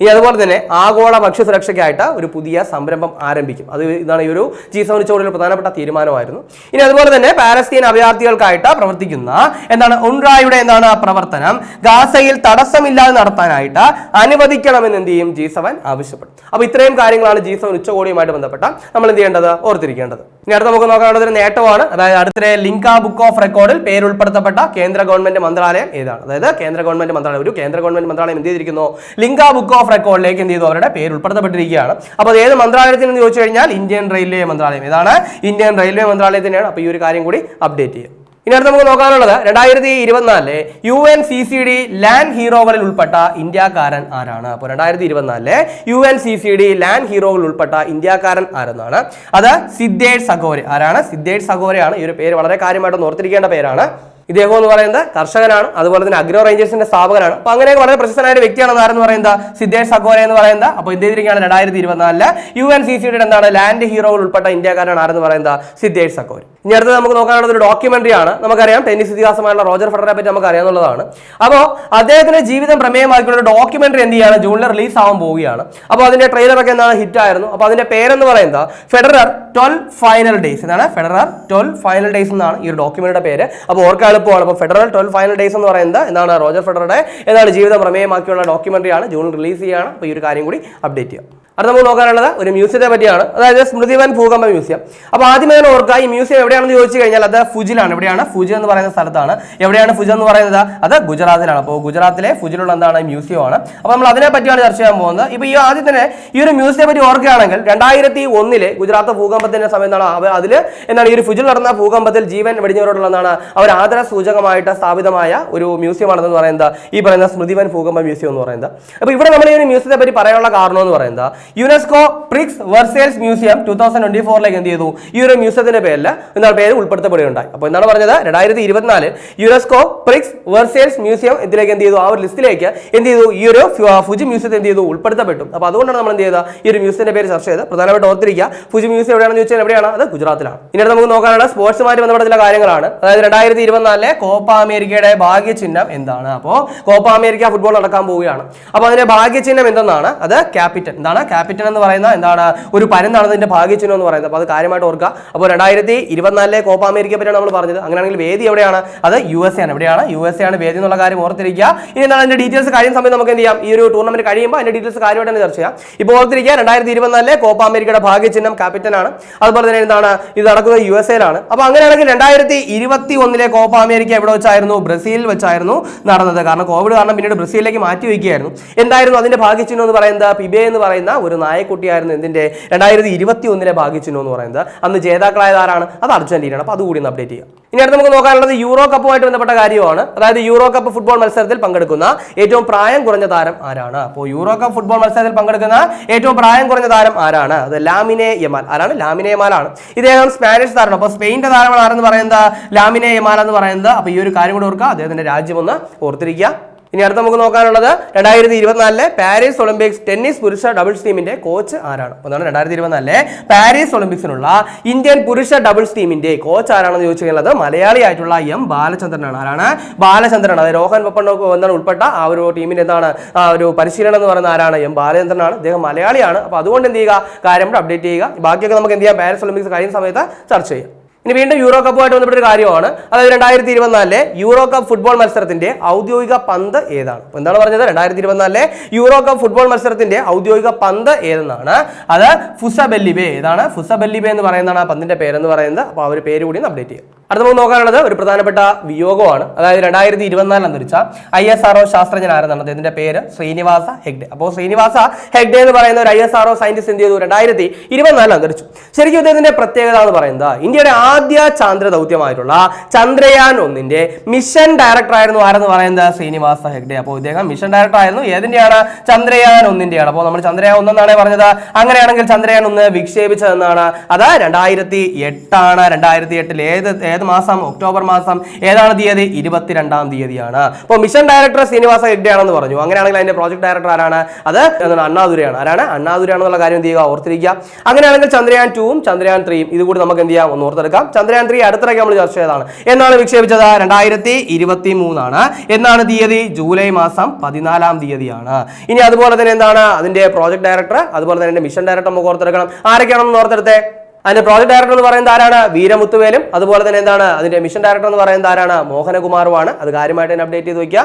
ഇനി അതുപോലെ തന്നെ ആഗോള ഭക്ഷ്യസുരക്ഷയ്ക്കായിട്ട് ഒരു പുതിയ സംരംഭം ആരംഭിക്കും. അത് ഇതാണ് ഈ ഒരു G7 ഉച്ചകോടിയിൽ പ്രധാനപ്പെട്ട തീരുമാനമായിരുന്നു. ഇനി അതുപോലെ തന്നെ പാലസ്തീൻ അഭയാർത്ഥികൾക്കായിട്ട് പ്രവർത്തിക്കുന്ന എന്താണ് UNRWAയുടെ എന്താണ് പ്രവർത്തനം ഗാസയിൽ തടസ്സമില്ലാതെ നടത്താനായിട്ട് അനുവദിക്കണമെന്ന് എന്ത് ചെയ്യും? G7 ആവശ്യപ്പെടും. അപ്പോൾ ഇത്രയും കാര്യങ്ങളാണ് G7 ഉച്ചകോടിയുമായിട്ട് ബന്ധപ്പെട്ട നമ്മൾ എന്ത് ചെയ്യേണ്ടത്? ഓർത്തിരിക്കേണ്ടത്. ഇനി അടുത്ത നമുക്ക് നോക്കാനുള്ളത് ഒരു നേട്ടമാണ്, അതായത് അടുത്തിടെ ലിങ്ക ബുക്ക് ഓഫ് റെക്കോർഡിൽ പേരുൾപ്പെടുത്തപ്പെട്ട കേന്ദ്ര ഗവൺമെന്റ് മന്ത്രാലയം ഏതാണ്? അതായത് കേന്ദ്ര ഗവൺമെന്റ് മന്ത്രാലയം എന്ത് ചെയ്തിരിക്കുന്നു? ലിങ്ക ബുക്ക് ഓഫ് ഓഫ് റെക്കോർഡിലേക്ക് എന്ത് ചെയ്തു അവരുടെ പേര് ഉൾപ്പെടുത്തപ്പെട്ടിരിക്കുകയാണ്. അപ്പോൾ അത് ഏത് മന്ത്രാലയത്തിൽ എന്ന് ചോദിച്ചു കഴിഞ്ഞാൽ ഇന്ത്യൻ റെയിൽവേ മന്ത്രാലയം. ഇതാണ് ഇന്ത്യൻ റെയിൽവേ മന്ത്രാലയം തന്നെയാണ്. അപ്പോൾ ഈ ഒരു കാര്യം കൂടി അപ്ഡേറ്റ് ചെയ്യും. ഇനി അടുത്ത് നമുക്ക് നോക്കാനുള്ളത് 2024 UNCCD ലാൻഡ് ഹീറോകളിൽ ഉൾപ്പെട്ട ഇന്ത്യക്കാരൻ ആരാണ്? അപ്പോൾ 2024 UNCCD ലാൻഡ് ഹീറോകളിൽ ഉൾപ്പെട്ട ഇന്ത്യക്കാരൻ ആരെന്നാണ്. അത് സിദ്ധേഷ് സഗോരെ. ആരാണ്? സിദ്ധേഷ് സഗോരെയാണ്. ഈ ഒരു പേര് വളരെ കാര്യമായിട്ട് ഓർത്തിരിക്കേണ്ട പേരാണ്. ഇദ്ദേഹം എന്ന് പറയുന്നത് കർഷകനാണ്, അതുപോലെ തന്നെ അഗ്രോ റേഞ്ചേഴ്സിന്റെ സ്ഥാപകനാണ്. അപ്പൊ അങ്ങനെ വളരെ പ്രശസ്തനായ ഒരു വ്യക്തിയാണ് ആരെന്ന് പറയുന്നത് സിദ്ധേഷ് സഗോരെ എന്ന് പറയുന്നത്. അപ്പോൾ ഇന്ത്യയിലേക്കാണ് 2024 UNCCD എന്താണ് ലാൻഡ് ഹീറോകൾ ഉൾപ്പെട്ട ഇന്ത്യക്കാരനാണ് ആരെന്ന് പറയുന്നത് സിദ്ധേഷ് സഗോരെ. ഇനി അടുത്ത് നമുക്ക് നോക്കാനുള്ളത് ഒരു ഡോക്യുമെന്ററി ആണ്. നമുക്കറിയാം ടെന്നീസ് ഇതിഹാസമായുള്ള റോജർ ഫെഡററെ പറ്റി നമുക്ക് അറിയാവുന്നതാണ്. അപ്പോൾ അദ്ദേഹത്തിന്റെ ജീവിതം പ്രമേയമാക്കിയുള്ള ഒരു ഡോക്യുമെന്ററി എന്ത് ചെയ്യാണ് ജൂണിൽ റിലീസ് ആവാൻ പോവുകയാണ്. അപ്പോൾ അതിന്റെ ട്രെയിലറൊക്കെ എന്താണ് ഹിറ്റ് ആയിരുന്നു. അപ്പോൾ അതിന്റെ പേരെന്ന് പറയുന്നത് ഫെഡറർ 12 ഫൈനൽ ഡേയ്സ്. എന്നാണ് ഫെഡറർ 12 ഫൈനൽ ഡേയ്സ് എന്നാണ് ഈ ഒരു ഡോക്യുമെന്റിയുടെ പേര്. അപ്പോൾ ഓർക്കാൻ എളുപ്പമാണ്. അപ്പോൾ ഫെഡറൽ 12 ഫൈനൽ ഡേയ്സ് എന്ന് പറയുന്നത് എന്താണ് റോജർ ഫെഡററുടെ എന്താണ് ജീവിതം പ്രമേയമാക്കിയുള്ള ഡോക്യുമെന്ററി ആണ്. ജൂണിൽ റിലീസ് ചെയ്യുകയാണ്. അപ്പോൾ ഈ ഒരു കാര്യം കൂടി അപ്ഡേറ്റ് ചെയ്യാം. അത് നമുക്ക് നോക്കാനുള്ളത് ഒരു മ്യൂസിയത്തെ പറ്റിയാണ്. അതായത് സ്മൃതിവൻ ഭൂകമ്പ മ്യൂസിയം. അപ്പോൾ ആദ്യമേ തന്നെ ഓർക്കുക ഈ മ്യൂസിയം എവിടെയാണെന്ന് ചോദിച്ചു കഴിഞ്ഞാൽ അത് ഫുജിലാണ്. എവിടെയാണ്? ഫുജി എന്ന് പറയുന്ന സ്ഥലത്താണ്. എവിടെയാണ് ഫുജ് എന്ന് പറയുന്നത്? അത് ഗുജറാത്തിലാണ്. അപ്പോൾ ഗുജറാത്തിലെ ഫുജിലുള്ള എന്താണ് മ്യൂസിയം ആണ്. അപ്പോൾ നമ്മൾ അതിനെ പറ്റിയാണ് ചർച്ച ചെയ്യാൻ പോകുന്നത്. ഇപ്പോൾ ഈ ആദ്യം തന്നെ ഈ ഒരു മ്യൂസിയത്തെ പറ്റി ഓർക്കുകയാണെങ്കിൽ 2001 ഗുജറാത്ത് ഭൂകമ്പത്തിന്റെ സമയത്താണ് അതിൽ എന്താണ് ഈ ഒരു ഫുജിൽ നടന്ന ഭൂകമ്പത്തിൽ ജീവൻ വെടിഞ്ഞവരോടുള്ള എന്താണ് അവർ ആദര സൂചകമായിട്ട് സ്ഥാപിതമായ ഒരു മ്യൂസിയമാണെന്ന് പറയുന്നത് ഈ പറയുന്ന സ്മൃതിവൻ ഭൂകമ്പ മ്യൂസിയം എന്ന് പറയുന്നത്. അപ്പോൾ ഇവിടെ നമ്മൾ ഈ ഒരു മ്യൂസിയത്തെ പറ്റി പറയാനുള്ള കാരണം എന്ന് പറയുന്നത് യുനെസ്കോ പ്രിക്സ് വെർസേൽസ് മ്യൂസിയം 2024 എന്ത് ചെയ്തു ഈ ഒരു മ്യൂസിയത്തിന്റെ പേരിൽ എന്താണ് പേര് ഉൾപ്പെടുത്തപ്പെടുകയുണ്ടായി. അപ്പോൾ എന്താണ് പറഞ്ഞത് 2024 യുനെസ്കോ പ്രിക്സ് വെർസേൽസ് മ്യൂസിയം ഇതിലേക്ക് എന്ത് ചെയ്തു ആ ഒരു ലിസ്റ്റിലേക്ക് എന്ത് ചെയ്തു ഈ ഒരു ഫുജി മ്യൂസിയത്തെ എന്ത് ചെയ്തു ഉൾപ്പെടുത്തപ്പെട്ടു. അപ്പോൾ അതുകൊണ്ടാണ് നമ്മൾ എന്ത് ചെയ്ത ഈ ഒരു മ്യൂസിയത്തിന്റെ പേര് ചർച്ച ചെയ്ത് പ്രധാനമായിട്ട് ഓർത്തിരിക്കുക. ഫുജി മ്യൂസിയം എവിടെയാണെന്ന് ചോദിച്ചാൽ എവിടെയാണ്? അത് ഗുജറാത്തിലാണ്. ഇനി നമുക്ക് നോക്കാനുള്ള സ്പോർട്സുമായിട്ട് ബന്ധപ്പെട്ട ചില കാര്യങ്ങളാണ്. അതായത് 2024 കോപ്പ അമേരിക്കയുടെ ഭാഗ്യചിഹ്നം എന്താണ്? അപ്പോൾ കോപ്പ അമേരിക്ക ഫുട്ബോൾ നടക്കാൻ പോവുകയാണ്. അപ്പോൾ അതിന്റെ ഭാഗ്യചിഹ്നം എന്തെന്നാണ്? അത് ക്യാപിറ്റൻ. എന്താണ് ക്യാപിറ്റൻ എന്ന് പറയുന്ന എന്താണ് ഒരു പരുന്താണ് ഇതിന്റെ ഭാഗ്യചിഹ്നം എന്ന് പറയുന്നത്. അപ്പോൾ അത് കാര്യമായിട്ട് ഓർക്കുക. അപ്പോൾ 2024 കോപ്പ അമേരിക്കയെ പറ്റിയാണ് നമ്മൾ പറഞ്ഞത്. അങ്ങനെയാണെങ്കിൽ വേദി എവിടെയാണ്? അത് USA ആണ്. എവിടെയാണ്? USA ആണ് വേദി എന്നുള്ള കാര്യം ഓർത്തിരിക്കുക. ഇനി എന്താണ് അതിന്റെ ഡീറ്റെയിൽസ് കഴിയുന്ന സമയത്ത് നമുക്ക് എന്ത് ചെയ്യാം ഈ ഒരു ടൂർണമെന്റ് കഴിയുമ്പോൾ അതിന്റെ ഡീറ്റെയിൽസ് കാര്യമായിട്ട് തന്നെ ചർച്ച ചെയ്യാം. ഇപ്പോൾ ഓർത്തിരിക്കുക 2024 കോപ്പ അമേരിക്കയുടെ ഭാഗ്യചിഹ്നം ക്യാപിറ്റൻ ആണ്. അതുപോലെ തന്നെ എന്താണ് ഇത് നടക്കുന്നത് USA ലാണ്. അപ്പോൾ അങ്ങനെയാണെങ്കിൽ 2021 കോപ്പ അമേരിക്ക എവിടെ വെച്ചായിരുന്നു? ബ്രസീലിൽ വെച്ചായിരുന്നു നടന്നത്. കാരണം കോവിഡ് കാരണം പിന്നീട് ബ്രസീലിലേക്ക് മാറ്റി വയ്ക്കുകയായിരുന്നു. എന്തായിരുന്നു അതിന്റെ ഭാഗ്യചിഹ്നം എന്ന് പറയുന്നത്? പിബെ എന്ന് പറയുന്ന ഒരു നായക്കുട്ടിയായിരുന്നു ഇതിന്റെ 2021 ഭാഗ്യചിഹ്നം എന്ന് പറയുന്നത്. അന്ന് ജേതാക്കളായത് ആരാണ്? അത് അർജന്റീനയാണ്. അപ്പോൾ അതുകൂടി ഒന്ന് അപ്ഡേറ്റ് ചെയ്യാം. ഇനി അടുത്ത് നമുക്ക് നോക്കാനുള്ളത് യൂറോ കപ്പുമായിട്ട് ബന്ധപ്പെട്ട കാര്യമാണ്. അതായത് യൂറോ കപ്പ് ഫുട്ബോൾ മത്സരത്തിൽ പങ്കെടുക്കുന്ന ഏറ്റവും പ്രായം കുറഞ്ഞ താരം ആരാണ്? അപ്പോൾ യൂറോ കപ്പ് ഫുട്ബോൾ മത്സരത്തിൽ പങ്കെടുക്കുന്ന ഏറ്റവും പ്രായം കുറഞ്ഞ താരം ആരാണ്? അത് ലാമിനെ യമാൽ. ആരാണ്? ലാമിനെ യമാൽ ആണ്. ഇദ്ദേഹം സ്പാനിഷ് താരമാണ്. അപ്പോൾ സ്പെയിന്റെ താരമാണ് ആരെന്ന് പറയുന്നത്? ലാമിനെ യമാൽ എന്ന് പറയുന്നത്. അപ്പോൾ ഈ ഒരു കാര്യം കൂടെ ഓർക്കുക. അദ്ദേഹത്തിന്റെ രാജ്യം ഒന്ന് ഓർത്തിരിക്കുക. ഇനി അടുത്ത് നമുക്ക് നോക്കാനുള്ളത് 2024 പാരീസ് ഒളിമ്പിക്സ് ടെന്നീസ് പുരുഷ ഡബിൾസ് ടീമിന്റെ കോച്ച് ആരാണ്? അതാണ് 2024 പാരീസ് ഒളിമ്പിക്സിനുള്ള ഇന്ത്യൻ പുരുഷ ഡബിൾസ് ടീമിന്റെ കോച്ച് ആരാണെന്ന് ചോദിച്ചു കഴിഞ്ഞാൽ അത് മലയാളിയായിട്ടുള്ള M ബാലചന്ദ്രനാണ്. ആരാണ്? ബാലചന്ദ്രനാണ്. അത് രോഹൻ പപ്പണ്ണ എന്താണ് ഉൾപ്പെട്ട ആ ഒരു ടീമിന്റെ എന്താണ് ആ ഒരു പരിശീലനം എന്ന് പറയുന്ന ആരാണ്? M ബാലചന്ദ്രനാണ്. അദ്ദേഹം മലയാളിയാണ്. അപ്പോൾ അതുകൊണ്ട് എന്ത് ചെയ്യുക കാര്യം അപ്ഡേറ്റ് ചെയ്യുക. ബാക്കിയൊക്കെ നമുക്ക് എന്ത് ചെയ്യാം പാരീസ് ഒളിമ്പിക്സ് കഴിയുന്ന സമയത്ത് ചർച്ച ചെയ്യാം. ഇനി വീണ്ടും യൂറോ കപ്പുമായിട്ട് ബന്ധപ്പെട്ട ഒരു കാര്യമാണ്. അതായത് 2024 യൂറോ കപ്പ് ഫുട്ബോൾ മത്സരത്തിന്റെ ഔദ്യോഗിക പന്ത് ഏതാണ്? എന്താണ് പറഞ്ഞത്? 2024 യൂറോ കപ്പ് ഫുട്ബോൾ മത്സരത്തിന്റെ ഔദ്യോഗിക പന്ത് ഏതെന്നാണ്. അത് ഫുസബെല്ലിബെ. ഏതാണ്? ഫുസബെല്ലിബെ എന്ന് പറയുന്നതാണ് ആ പന്തിന്റെ പേരെന്ന് പറയുന്നത്. അപ്പോൾ ആ ഒരു പേര് കൂടി അപ്ഡേറ്റ് ചെയ്യാം. അടുത്ത നമുക്ക് നോക്കാനുള്ളത് ഒരു പ്രധാനപ്പെട്ട വിയോഗമാണ്. അതായത് 2024 അന്തരിച്ച ISRO ശാസ്ത്രജ്ഞൻ ആരെന്നാണ്? ഇതിന്റെ പേര് ശ്രീനിവാസ ഹെഗ്ഡെ. അപ്പോൾ ശ്രീനിവാസ ഹെഗ്ഡെ എന്ന് പറയുന്ന ഒരു ISRO സയന്റിസ്റ്റ് എന്ത് ചെയ്തു? 2024 അന്തരിച്ചു. ശരിക്കും ഇദ്ദേഹത്തിന്റെ പ്രത്യേകത എന്ന് പറയുന്നത് ഇന്ത്യയുടെ ആദ്യ ചാന്ദ്ര ദൗത്യമായിട്ടുള്ള ചന്ദ്രയാൻ 1 മിഷൻ ഡയറക്ടർ ആയിരുന്നു ആരെന്ന് പറയുന്നത്? ശ്രീനിവാസ ഹെഗ്ഡെ. അപ്പോൾ ഇദ്ദേഹം മിഷൻ ഡയറക്ടർ ആയിരുന്നു. ഏതിന്റെയാണ്? ചന്ദ്രയാൻ 1 അപ്പോൾ നമ്മൾ ചന്ദ്രയാൻ 1 എന്നാണ് പറഞ്ഞത്. അങ്ങനെയാണെങ്കിൽ ചന്ദ്രയാൻ 1 വിക്ഷേപിച്ചതെന്നാണ്? അത് 2008 ആണ്. 2008 ഏത് മാസം? ഒക്ടോബർ മാസം. ഏതാണ് തീയതി? 22-ാം തീയതിയാണ്. അപ്പോൾ മിഷൻ ഡയറക്ടർ ശ്രീനിവാസ ഹെഗ്ഡെ ആണെന്ന് പറഞ്ഞു. അങ്ങനെയാണെങ്കിൽ അതിന്റെ പ്രോജക്ട് ഡയറക്ടർ ആരാണ്? അത് അണ്ണാദുരയാണ്. ആരാണ്? അണ്ണാദുരയാണെന്നുള്ള കാര്യം എന്ത് ചെയ്യുക ഓർത്തിരിക്കുക. അങ്ങനെയാണെങ്കിൽ ചന്ദ്രയാൻ 2ഉം ചന്ദ്രയാൻ 3ഉം ഇത് കൂടി നമുക്ക് എന്ത് ചെയ്യാം ഒന്ന് ഓർത്തെടുക്കാം. ചന്ദ്രയാൻ 3 അടുത്തിടയ്ക്ക് നമ്മൾ ചർച്ച ചെയ്തതാണ്. എന്നാണ് വിക്ഷേപിച്ചത്? 2023 ആണ്. എന്നാണ് തീയതി? ജൂലൈ മാസം 14-ാം തീയതിയാണ്. ഇനി അതുപോലെ തന്നെ എന്താണ് അതിന്റെ പ്രോജക്ട് ഡയറക്ടർ അതുപോലെ തന്നെ മിഷൻ ഡയറക്ടർ നമുക്ക് ഓർത്തെടുക്കണം. ആരൊക്കെയാണെന്ന് ഓർത്തെടുത്തേ? അതിന്റെ പ്രോജക്ട് ഡയറക്ടർ എന്ന് പറയുന്നത് ആരാണ്? വീരമുത്തുവേലും. അതുപോലെ തന്നെ എന്താണ് അതിന്റെ മിഷൻ ഡയറക്ടർ എന്ന് പറയുന്നത് ആരാണ്? മോഹനകുമാറുമാണ്. അത് കാര്യമായിട്ട് തന്നെ അപ്ഡേറ്റ് ചെയ്ത് വയ്ക്കുക.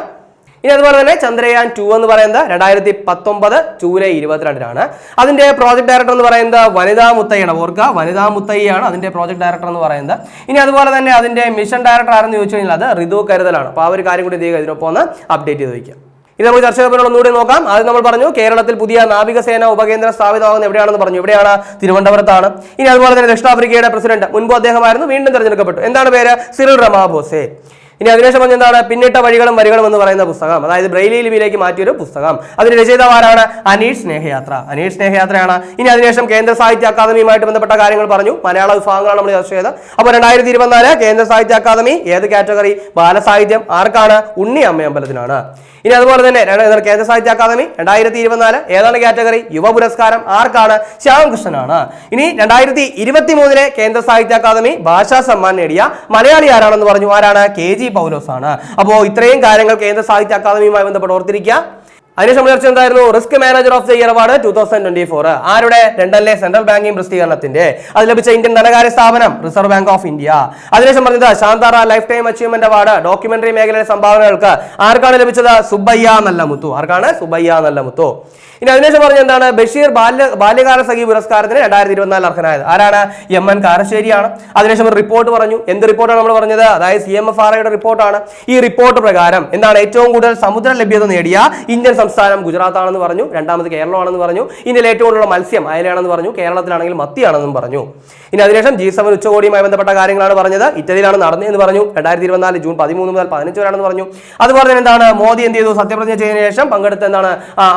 ഇനി അതുപോലെ തന്നെ ചന്ദ്രയാൻ 2 എന്ന് പറയുന്നത് 2019 ജൂലൈ 22-നാണ്. അതിന്റെ പ്രോജക്ട് ഡയറക്ടർ എന്ന് പറയുന്നത് വനിതാ മുത്തയ്യാണ്. ഓർക്കുക, വനിതാ മുത്തയ്യാണ് അതിന്റെ പ്രോജക്ട് ഡയറക്ടർ എന്ന് പറയുന്നത്. ഇനി അതുപോലെ തന്നെ അതിന്റെ മിഷൻ ഡയറക്ടർ ആരെന്ന് ചോദിച്ചു കഴിഞ്ഞാൽ അത് ഋതു കരുതലാണ്. അപ്പോൾ ആ ഒരു കാര്യം കൂടി ഇതിനൊപ്പം ഒന്ന് അപ്ഡേറ്റ് ചെയ്ത് വയ്ക്കുക. ഇനി നമുക്ക് ചർച്ച ചെയ്യപ്പെടുന്ന ഒന്നുകൂടി നോക്കാം. ആദ്യം നമ്മൾ പറഞ്ഞു കേരളത്തിൽ പുതിയ നാവികസേന ഉപകേന്ദ്രം സ്ഥാപിതമാകുന്നത് എവിടെയാണെന്ന് പറഞ്ഞു. ഇവിടെയാണ്, തിരുവനന്തപുരത്താണ്. ഇനി അതുപോലെ തന്നെ ദക്ഷിണാഫ്രിക്കയുടെ പ്രസിഡന്റ് മുൻപ് അദ്ദേഹമായിരുന്നു, വീണ്ടും തെരഞ്ഞെടുക്കപ്പെട്ടു. എന്താണ് പേര്? സിറിൽ റമാഫോസെ. ഇനി അതിനുശേഷം പറഞ്ഞ എന്താണ്? പിന്നിട്ട വഴികളും വരികളും എന്ന് പറയുന്ന പുസ്തകം, അതായത് ബ്രെയിലി ലിപിയിലേക്ക് മാറ്റിയൊരു പുസ്തകം. അതിന്റെ രചയിതാവാരാണ്? അനീഷ് സ്നേഹയാത്ര. അനീഷ് സ്നേഹയാത്രയാണ്. ഇനി അതിനുശേഷം കേന്ദ്ര സാഹിത്യ അക്കാദമിയുമായിട്ട് ബന്ധപ്പെട്ട കാര്യങ്ങൾ പറഞ്ഞു. മലയാള വിഭാഗങ്ങളാണ് നമ്മൾ ചർച്ച ചെയ്തത്. അപ്പോൾ 2024 കേന്ദ്ര സാഹിത്യ അക്കാദമി ഏത് കാറ്റഗറി? ബാലസാഹിത്യം. ആർക്കാണ്? ഉണ്ണി അമ്മയമ്പലത്തിനാണ്. ഇനി അതുപോലെ തന്നെ കേന്ദ്ര സാഹിത്യ അക്കാദമി 2024 ഏതാണ് കാറ്റഗറി? യുവ പുരസ്കാരം. ആർക്കാണ്? ശ്യാമകൃഷ്ണനാണ്. ഇനി 2023 കേന്ദ്ര സാഹിത്യ അക്കാദമി ഭാഷാ സമ്മാൻ നേടിയ മലയാളി ആരാണെന്ന് പറഞ്ഞു. ആരാണ്? KG പൗലോസ് ആണ്. അപ്പോൾ ഇത്രയും കാര്യങ്ങൾ കേന്ദ്ര സാഹിത്യ അക്കാദമിയുമായി ബന്ധപ്പെട്ട് ഓർത്തിരിക്കുക. അതിനുശേഷം ചർച്ച എന്തായിരുന്നു? Risk manager of the year award 2024 ആരുടെ? ലണ്ടനിലെ സെൻട്രൽ ബാങ്കിംഗ് പ്രസിദ്ധീകരണത്തിന്റെ. അത് ലഭിച്ച ഇന്ത്യൻ ധനകാര്യ സ്ഥാപനം റിസർവ് ബാങ്ക് ഓഫ് ഇന്ത്യ. അതിനുശേഷം പറഞ്ഞത് Shantaram life time achievement award documentary മേഖലയിലെ സംഭാവനകൾക്ക് ആർക്കാണ് ലഭിച്ചത്? സുബ്ബയ്യ നല്ലമുത്തു. ആർക്കാണ്? സുബ്ബയ്യ നല്ലമുത്തു. ഇനി അതിനുശേഷം പറഞ്ഞ എന്താണ്? ബഷീർ ബാല്യകാല സഖി പുരസ്കാരത്തിന് 2024 അർഹനായത് ആരാണ്? MN കാരശ്ശേരിയാണ്. അതിനുശേഷം ഒരു റിപ്പോർട്ട് പറഞ്ഞു. എന്ത് റിപ്പോർട്ടാണ് നമ്മൾ പറഞ്ഞത്? അതായത് CMFRIയുടെ റിപ്പോർട്ടാണ്. ഈ റിപ്പോർട്ട് പ്രകാരം എന്താണ്? ഏറ്റവും കൂടുതൽ സമുദ്ര ലഭ്യത നേടിയ ഇന്ത്യൻ സംസ്ഥാനം ഗുജറാത്ത് ആണെന്ന് പറഞ്ഞു. രണ്ടാമത് കേരളമാണെന്ന് പറഞ്ഞു. ഇന്ത്യയിൽ ഏറ്റവും കൂടുതലുള്ള മത്സ്യം അയലയാണെന്ന് പറഞ്ഞു. കേരളത്തിലാണെങ്കിൽ മത്തിയാണെന്നും പറഞ്ഞു. ഇനി അതിനുശേഷം G7 ഉച്ചകോടിയുമായി ബന്ധപ്പെട്ട കാര്യങ്ങളാണ് പറഞ്ഞത്. ഇറ്റലിയിലാണ് നടന്നതെന്ന് പറഞ്ഞു. 2024 ജൂൺ 13 മുതൽ 15 വരെയാണെന്ന് പറഞ്ഞു. അതുപോലെ തന്നെ എന്താണ്? മോദി എന്ത് ചെയ്തു? സത്യപ്രതിജ്ഞ ചെയ്തതിനു ശേഷം പങ്കെടുത്ത എന്താണ്?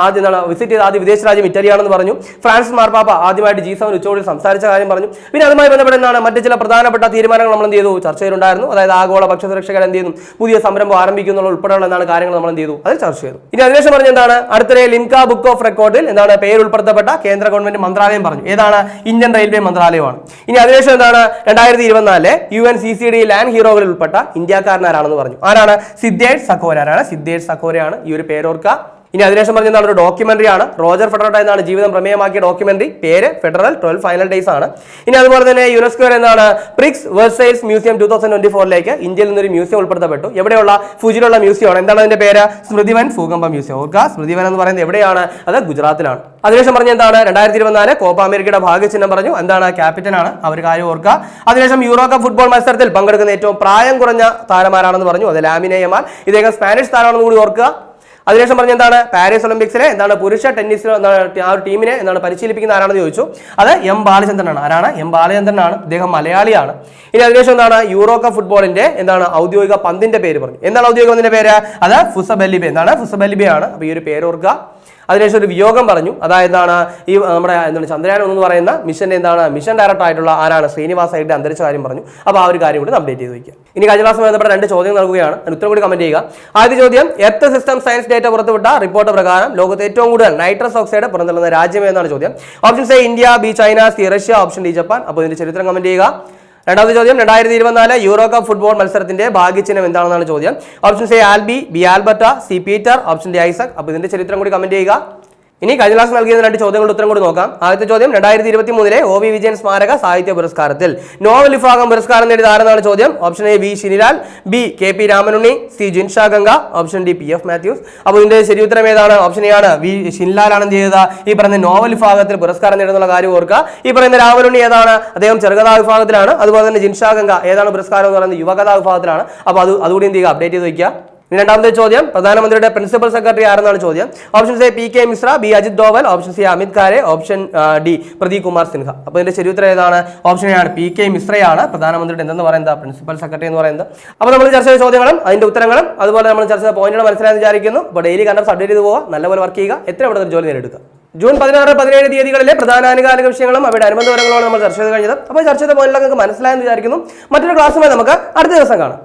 ആദ്യം വിസിറ്റ് ചെയ്ത ആദ്യ വിദേശ രാജ്യം ഇറ്റലിയാണെന്ന് പറഞ്ഞു. ഫ്രാൻസിസ് മാർപ്പാപ്പ ആദ്യമായിട്ട് G7 ഉച്ചകോടിയിൽ സംസാരിച്ച കാര്യം പറഞ്ഞു. പിന്നെ അതുമായി ബന്ധപ്പെട്ട് എന്താണ്? മറ്റു ചില പ്രധാനപ്പെട്ട തീരുമാനങ്ങൾ നമ്മൾ എന്ത് ചെയ്തു? ചർച്ചയിലുണ്ടായിരുന്നു. അതായത് ആഗോള ഭക്ഷ്യസുരക്ഷകർ എന്ത് ചെയ്യുന്നു? പുതിയ സംരംഭം ആരംഭിക്കുന്നുള്ള ഉൾപ്പെടെയുള്ള എന്താണ് കാര്യങ്ങൾ നമ്മൾ എന്ത് ചെയ്തു? അത് ചർച്ച ചെയ്തു. ഇനി അതിനുശേഷം പറഞ്ഞ എന്താണ്? അടുത്തിടെ ലിംക ബുക്ക് ഓഫ് റെക്കോർഡിൽ എന്താണ്? പേര് ഉൾപ്പെടുത്തപ്പെട്ട കേന്ദ്ര ഗവൺമെന്റ് മന്ത്രാലയം പറഞ്ഞു. ഏതാണ്? ഇന്ത്യൻ റെയിൽവേ മന്ത്രാലയമാണ്. ഇനി അതിനുശേഷം എന്താണ്? 2024 UNCCD ലാൻഡ് ഹീറോകളിൽ ഉൾപ്പെട്ട ഇന്ത്യക്കാരനാരാണെന്ന് പറഞ്ഞു. ആരാണ്? സിദ്ധേഷ് സഖോര. ആരാണ്? സിദ്ധേഷ് സഖോരയാണ്. ഈ ഒരു പേരോർക്ക. ഇനി അതിനുശേഷം പറഞ്ഞ എന്താണ്? ഒരു ഡോക്യുമെന്ററി ആണ്. റോജർ ഫെഡറർ എന്നാണ് ജീവിതം പ്രമേയമാക്കിയ ഡോക്യുമെന്ററി. പേര് ഫെഡറൽ 12 ഫൈനൽ ഡേയ്സ് ആണ്. ഇനി അതുപോലെ തന്നെ യുനെസ്കോ എന്താണ്? പ്രിക്സ് വെർസൈൽസ് മ്യൂസിയം 2024 ഇന്ത്യയിൽ നിന്നൊരു മ്യൂസിയം ഉൾപ്പെടുത്തപ്പെട്ടു. എവിടെയുള്ള? ഫുജിലുള്ള മ്യൂസിയമാണ്. എന്താണ് അതിന്റെ പേര്? സ്മൃതിവൻ ഭൂകമ്പ മ്യൂസിയം. ഓർക്കുക, സ്മൃതിവൻ എന്ന് പറയുന്നത് എവിടെയാണ്? അത് ഗുജറാത്തിലാണ്. അതിനുശേഷം പറഞ്ഞ എന്താണ്? 2024 കോപ്പ അമേരിക്കയുടെ ഭാഗ്യചിഹ്നം പറഞ്ഞു. എന്താണ്? ക്യാപ്റ്റൻ ആണ്. ആ ഒരു കാര്യം ഓർക്കുക. അതിനുശേഷം യൂറോ കപ്പ് ഫുട്ബോൾ മത്സരത്തിൽ പങ്കെടുക്കുന്ന ഏറ്റവും പ്രായം കുറഞ്ഞ താരമാരാണെന്ന് പറഞ്ഞു. അത് ലാമിനെ യമാൽ. ഇദ്ദേഹം സ്പാനിഷ് താരമാണെന്ന് കൂടി ഓർക്കുക. അതിനുശേഷം പറഞ്ഞ എന്താണ്? പാരീസ് ഒളിമ്പിക്സിലെ എന്താണ്? പുരുഷ ടെന്നീസിൽ ആ ഒരു ടീമിനെ എന്താണ് പരിശീലിപ്പിക്കുന്ന ആരാണെന്ന് ചോദിച്ചു. അത് M ബാലചന്ദ്രനാണ്. ആരാണ്? M ബാലചന്ദ്രനാണ്. ഇദ്ദേഹം മലയാളിയാണ്. ഇനി അതിനുശേഷം എന്താണ്? യൂറോ കപ്പ് ഫുട്ബോളിന്റെ എന്താണ്? ഔദ്യോഗിക പന്തിന്റെ പേര് പറഞ്ഞു. എന്താണ് ഔദ്യോഗിക പന്തിന്റെ പേര്? അത് ഫുസബെല്ലിബെ. എന്താണ്? ഫുസബെല്ലിബെ ആണ്. അപ്പൊ ഈ ഒരു പേര് ഓർക്കുക. അതിനുശേഷം ഒരു വിയോഗം പറഞ്ഞു. അതായത് ഈ നമ്മുടെ എന്താണ് ചന്ദ്രയാൻ എന്ന് പറയുന്ന മിഷന്റെ എന്താണ്? മിഷൻ ഡയറക്ടർ ആയിട്ടുള്ള ആരാണ്? ശ്രീനിവാസ് ആയിട്ട് അന്തരിച്ച കാര്യം പറഞ്ഞു. അപ്പോൾ ആ ഒരു കാര്യം കൂടി അപ്ഡേറ്റ് ചെയ്ത് വയ്ക്കുക. ഇനി കഴിഞ്ഞ ക്ലാസ് ബന്ധപ്പെട്ട 2 ചോദ്യം നൽകുകയാണ്. ഉത്തരം കൂടി കമന്റ് ചെയ്യുക. ആദ്യ ചോദ്യം, എർത്ത് സിസ്റ്റം സയൻസ് ഡേറ്റ പുറത്തുവിട്ട റിപ്പോർട്ട് പ്രകാരം ലോകത്ത് ഏറ്റവും കൂടുതൽ നൈട്രസ് ഓക്സൈഡ് പുറന്തള്ളുന്ന രാജ്യം എന്നാണ് ചോദ്യം. Option A India, B China, C Russia, option D Japan. അപ്പോൾ ഇതിന്റെ ചരിത്രം കമന്റ് ചെയ്യുക. രണ്ടാമത്തെ ചോദ്യം, 2024 യൂറോ കപ്പ് ഫുട്ബോൾ മത്സരത്തിന്റെ ഭാഗ്യചിഹ്നം എന്താണെന്നാണ് ചോദ്യം. Option A Albie, B Alberta, C Peter, option D Isaac. അപ്പോൾ ഇതിന്റെ ചരിത്രം കൂടി കമന്റ് ചെയ്യുക. ഇനി കഴിഞ്ഞ ക്ലാസ് നൽകിയ 2 ചോദ്യങ്ങളുടെ ഉത്തരം കൂടി നോക്കാം. ആദ്യത്തെ ചോദ്യം, 2023 OV വിജയൻ സ്മാരക സാഹിത്യ പുരസ്കാരത്തിൽ നോവൽ വിഭാഗം പുരസ്കാരം നേടിയത് ആരെന്നാണ് ചോദ്യം. Option A V Shinilal, B KP Ramanunni, C Jinsha Ganga, option D PF Mathews. അപ്പോൾ ഇതിന്റെ ശരി ഉത്തരം ഏതാണ്? ഓപ്ഷൻ എ ആണ്. വി ശിനിലാലാണ് എന്ത് ചെയ്തത്? ഈ പറയുന്ന നോവൽ വിഭാഗത്തിൽ പുരസ്കാരം നേടുന്നുള്ള കാര്യം ഓർക്കുക. ഈ പറയുന്ന രാമനുണ്ണി ഏതാണ്? അദ്ദേഹം ചെറുകഥാ വിഭാഗത്തിലാണ്. അതുപോലെ തന്നെ ജിൻഷാ ഗംഗ ഏതാണ് പുരസ്കാരം എന്ന് പറയുന്നത്? യുവകഥാ വിഭാഗത്തിലാണ്. അപ്പോൾ അതുകൂടി എന്ത് ചെയ്യുക? അപ്ഡേറ്റ് ചെയ്ത് വയ്ക്കുക. രണ്ടാമത്തെ ചോദ്യം, പ്രധാനമന്ത്രിയുടെ പ്രിൻസിപ്പൽ സെക്രട്ടറി ആരെന്നാണ് ചോദ്യം. Option A PK Mishra, B Ajit Doval, option C Amit Khare, option D Pradeep Kumar Sinha. അപ്പോൾ ഇതിന്റെ ശരി ഉത്തരം ഏതാണ്? ഓപ്ഷൻ എ ആണ്. PK മിശ്രയാണ് പ്രധാനമന്ത്രിയുടെ എന്തെന്ന് പറയുന്നത്? പ്രിൻസിപ്പൽ സെക്രട്ടറി എന്ന് പറയുന്നത്. അപ്പോൾ നമ്മൾ ചർച്ച ചെയ്ത ചോദ്യങ്ങളും അതിന്റെ ഉത്തരങ്ങളും അതുപോലെ നമ്മൾ ചർച്ച ചെയ്ത പോയിന്റുകൾ മനസ്സിലായെന്ന് വിചാരിക്കുന്നു. അപ്പോൾ ഡെയിലി കണ്ടപ്സ് അപ്ഡേറ്റ് ചെയ്ത് പോവുക, നല്ലപോലെ വർക്ക് ചെയ്യുക, എത്ര ഇവിടെ ജോലി നേടിയെടുക്കുക. ജൂൺ 16, 17 തീയതികളിലെ പ്രധാന ആനുകാലിക വിഷയങ്ങളും അവയുടെ അനുബന്ധ വിവരങ്ങളാണ് നമ്മൾ ചർച്ച ചെയ്ത് കഴിഞ്ഞത്. അപ്പോൾ ചർച്ച ചെയ്ത പോയിന്റിലൊക്കെ നിങ്ങൾക്ക് മനസ്സിലായെന്ന് വിചാരിക്കുന്നു. മറ്റൊരു ക്ലാസ്സുമായി നമുക്ക് അടുത്ത ദിവസം കാണാം.